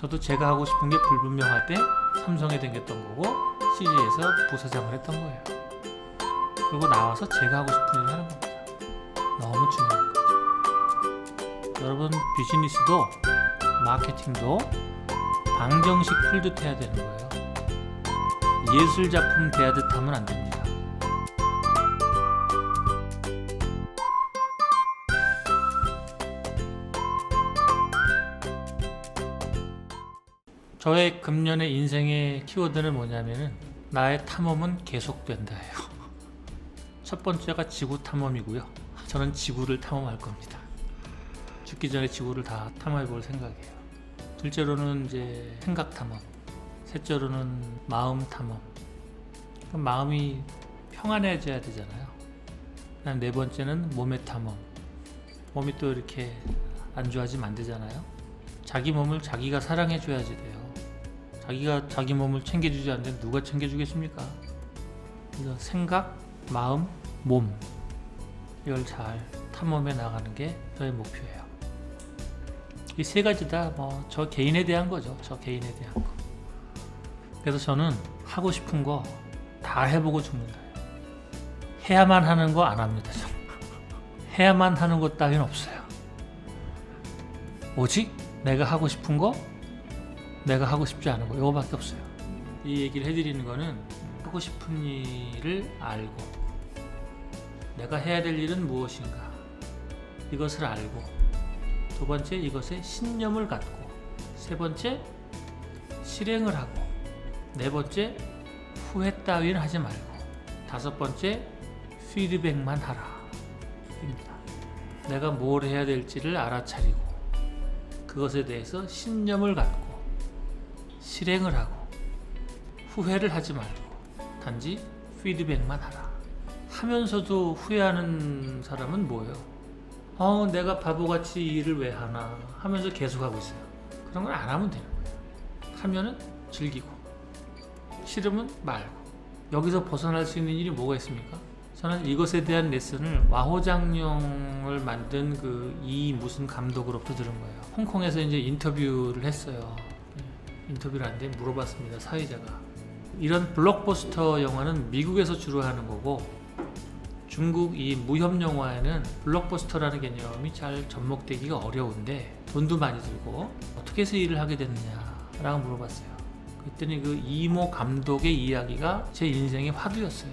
저도 제가 하고 싶은 게 불분명할 때 삼성에 다녔던 거고 CG에서 부사장을 했던 거예요. 그리고 나와서 제가 하고 싶은 일을 하는 겁니다. 너무 중요한 거죠. 여러분, 비즈니스도 마케팅도 방정식 풀듯 해야 되는 거예요. 예술 작품 대하듯 하면 안 됩니다. 저의 금년의 인생의 키워드는 뭐냐면은 나의 탐험은 계속된다예요. 첫 번째가 지구 탐험이고요. 저는 지구를 탐험할 겁니다. 죽기 전에 지구를 다 탐험해 볼 생각이에요. 둘째로는 이제 생각 탐험, 셋째로는 마음 탐험. 그럼 마음이 평안해져야 되잖아요. 그다음 네 번째는 몸의 탐험. 몸이 또 이렇게 안 좋아지면 안 되잖아요. 자기 몸을 자기가 사랑해 줘야지 돼요. 자기가 자기 몸을 챙겨주지 않는데 누가 챙겨주겠습니까? 그래서 생각, 마음, 몸, 이걸 잘 탐험해 나가는 게 저의 목표예요. 이 세 가지 다 뭐 저 개인에 대한 거죠. 저 개인에 대한 거. 그래서 저는 하고 싶은 거 다 해보고 죽는다. 해야만 하는 거 안 합니다. 저는. 해야만 하는 것 따윈 없어요. 오직 내가 하고 싶은 거, 내가 하고 싶지 않은 거, 이거밖에 없어요. 이 얘기를 해드리는 거는 하고 싶은 일을 알고 내가 해야 될 일은 무엇인가 이것을 알고, 두 번째 이것에 신념을 갖고, 세 번째 실행을 하고, 네 번째 후회 따위는 하지 말고, 다섯 번째 피드백만 하라 입니다. 내가 뭘 해야 될지를 알아차리고 그것에 대해서 신념을 갖고 실행을 하고 후회를 하지 말고 단지 피드백만 하라. 하면서도 후회하는 사람은 뭐예요? 내가 바보같이 이 일을 왜 하나 하면서 계속하고 있어요. 그런 걸 안 하면 되는 거예요. 하면은 즐기고 싫으면 말고. 여기서 벗어날 수 있는 일이 뭐가 있습니까? 저는 이것에 대한 레슨을 와호장룡을 만든 그 이 무슨 감독으로부터 들은 거예요. 홍콩에서 이제 인터뷰를 했어요. 인터뷰를 하는데 물어봤습니다. 사회자가. 이런 블록버스터 영화는 미국에서 주로 하는 거고 중국 이 무협 영화에는 블록버스터라는 개념이 잘 접목되기가 어려운데 돈도 많이 들고 어떻게 해서 일을 하게 됐느냐라고 물어봤어요. 그랬더니 그 이모 감독의 이야기가 제 인생의 화두였어요.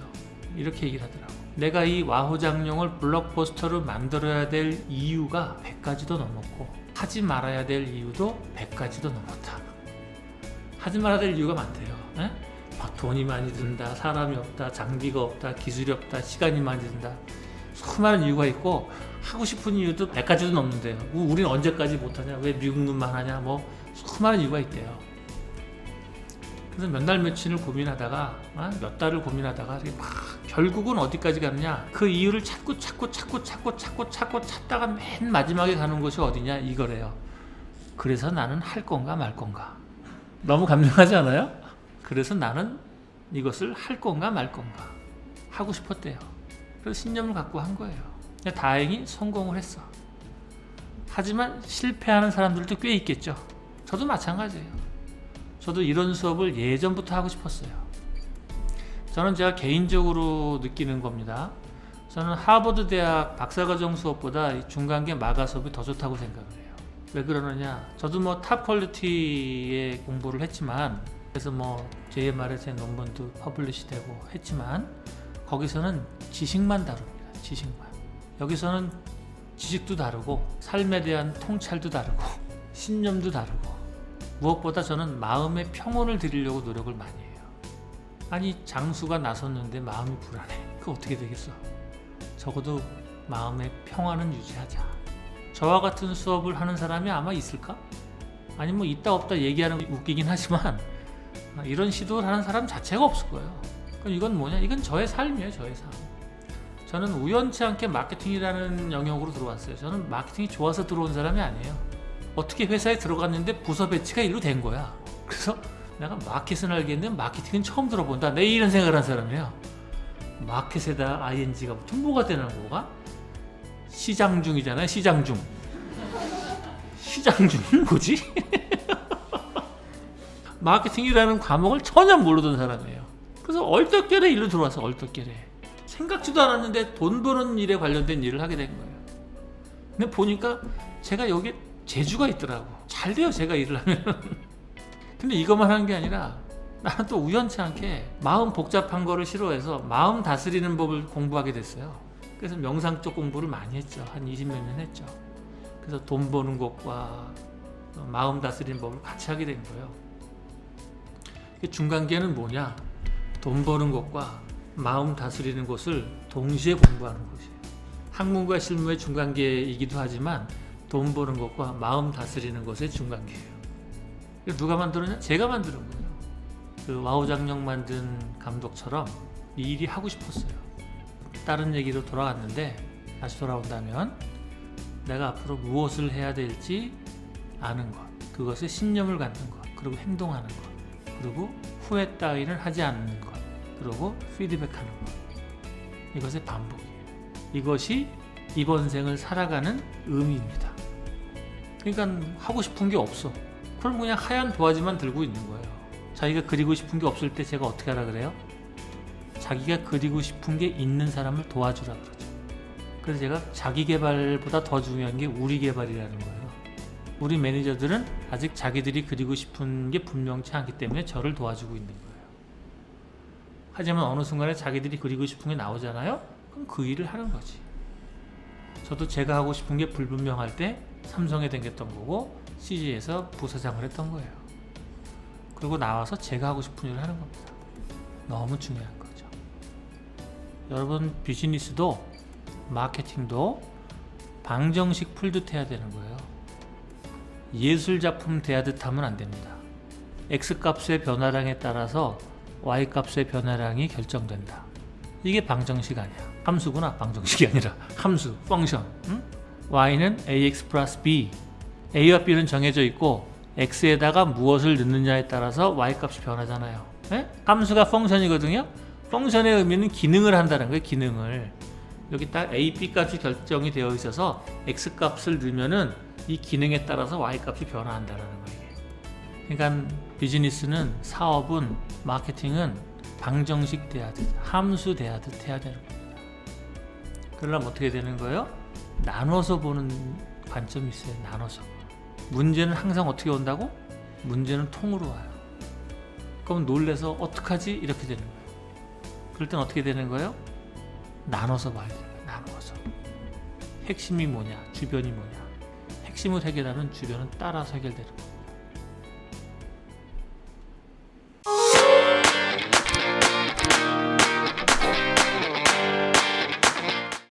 이렇게 얘기를 하더라고. 내가 이 와호장룡을 블록버스터로 만들어야 될 이유가 100가지도 넘었고 하지 말아야 될 이유도 100가지도 넘었다. 하지 말아야 될 이유가 많대요. 막 돈이 많이 든다, 사람이 없다, 장비가 없다, 기술이 없다, 시간이 많이 든다. 수많은 이유가 있고 하고 싶은 이유도 100가지도 넘는데요. 우린 언제까지 못하냐? 왜 미국 놈만 하냐? 뭐 수많은 이유가 있대요. 그래서 몇 날 며칠을 고민하다가 몇 달을 고민하다가 막 결국은 어디까지 가느냐? 그 이유를 찾다가 맨 마지막에 가는 곳이 어디냐? 이거래요. 그래서 나는 할 건가 말 건가? 너무 감명하지 않아요? 그래서 나는 이것을 할 건가 말 건가 하고 싶었대요. 그래서 신념을 갖고 한 거예요. 다행히 성공을 했어. 하지만 실패하는 사람들도 꽤 있겠죠. 저도 마찬가지예요. 저도 이런 수업을 예전부터 하고 싶었어요. 저는 제가 개인적으로 느끼는 겁니다. 저는 하버드 대학 박사과정 수업보다 중간계 마가 수업이 더 좋다고 생각을 해요. 왜 그러느냐? 저도 뭐 탑 퀄리티의 공부를 했지만, 그래서 뭐 JMR에 제 논문도 퍼블리시 되고 했지만, 거기서는 지식만 다룹니다. 지식만. 여기서는 지식도 다르고 삶에 대한 통찰도 다르고 신념도 다르고, 무엇보다 저는 마음의 평온을 드리려고 노력을 많이 해요. 아니, 장수가 나섰는데 마음이 불안해. 그거 어떻게 되겠어? 적어도 마음의 평안은 유지하자. 저와 같은 수업을 하는 사람이 아마 있을까? 아니 뭐 있다 없다 얘기하는 게 웃기긴 하지만 이런 시도를 하는 사람 자체가 없을 거예요. 그럼 이건 뭐냐? 이건 저의 삶이에요. 저의 삶. 저는 우연치 않게 마케팅이라는 영역으로 들어왔어요. 저는 마케팅이 좋아서 들어온 사람이 아니에요. 어떻게 회사에 들어갔는데 부서 배치가 일로 된 거야. 그래서 내가 마켓은 알겠는데 마케팅은 처음 들어본다. 내 이런 생각을 한 사람이에요. 마켓에다 ing가 붙으면 뭐가 되는 거가? 시장 중이잖아요. 시장 중. 시장 중은 뭐지? 마케팅이라는 과목을 전혀 모르던 사람이에요. 그래서 얼떨결에 일로 들어와서 얼떨결에 생각지도 않았는데 돈 버는 일에 관련된 일을 하게 된 거예요. 근데 보니까 제가 여기에 재주가 있더라고. 잘 돼요, 제가 일을 하면. 근데 이것만 하는 게 아니라 나는 또 우연치 않게 마음 복잡한 거를 싫어해서 마음 다스리는 법을 공부하게 됐어요. 그래서 명상 쪽 공부를 많이 했죠. 한 20몇 년 했죠. 그래서 돈 버는 것과 마음 다스리는 법을 같이 하게 된 거예요. 중간계는 뭐냐? 돈 버는 것과 마음 다스리는 것을 동시에 공부하는 것이에요. 학문과 실무의 중간계이기도 하지만 돈 버는 것과 마음 다스리는 것의 중간계예요. 누가 만들었냐? 제가 만드는 거예요. 그 와우장룡 만든 감독처럼 이 일이 하고 싶었어요. 다른 얘기로 돌아갔는데 다시 돌아온다면 내가 앞으로 무엇을 해야 될지 아는 것, 그것에 신념을 갖는 것, 그리고 행동하는 것, 그리고 후회 따위는 하지 않는 것, 그리고 피드백하는 것, 이것의 반복이에요. 이것이 이번 생을 살아가는 의미입니다. 그러니까 하고 싶은 게 없어. 그럼 그냥 하얀 도화지만 들고 있는 거예요. 자기가 그리고 싶은 게 없을 때 제가 어떻게 하라 그래요? 자기가 그리고 싶은 게 있는 사람을 도와주라 그러죠. 그래서 제가 자기 개발보다 더 중요한 게 우리 개발이라는 거예요. 우리 매니저들은 아직 자기들이 그리고 싶은 게 분명치 않기 때문에 저를 도와주고 있는 거예요. 하지만 어느 순간에 자기들이 그리고 싶은 게 나오잖아요? 그럼 그 일을 하는 거지. 저도 제가 하고 싶은 게 불분명할 때 삼성에 댕겼던 거고 CG에서 부사장을 했던 거예요. 그리고 나와서 제가 하고 싶은 일을 하는 겁니다. 너무 중요한 거죠. 여러분, 비즈니스도 마케팅도 방정식 풀듯 해야 되는 거예요. 예술작품 대하듯 하면 안 됩니다. X값의 변화량에 따라서 Y값의 변화량이 결정된다. 이게 방정식 아니야. 함수구나. 방정식이 아니라 함수, 펑션. 응? Y는 AX 플러스 B. A와 B는 정해져 있고 X에다가 무엇을 넣느냐에 따라서 Y값이 변하잖아요. 네? 함수가 펑션이거든요. 펑션의 의미는 기능을 한다는 거예요. 기능을. 여기 딱 A, B 값이 결정이 되어 있어서 X 값을 넣으면은 이 기능에 따라서 Y 값이 변화한다는 거예요. 그러니까 비즈니스는, 사업은, 마케팅은 방정식 대하듯, 함수 대하듯 해야 되는 겁니다. 그러려면 어떻게 되는 거예요? 나눠서 보는 관점이 있어요. 나눠서. 문제는 항상 어떻게 온다고? 문제는 통으로 와요. 그럼 놀래서 어떡하지? 이렇게 되는 거예요. 그럴 땐 어떻게 되는 거예요? 나눠서 봐야 돼요. 나눠서. 핵심이 뭐냐? 주변이 뭐냐? 핵심을 해결하면 주변은 따라서 해결되는 거예요.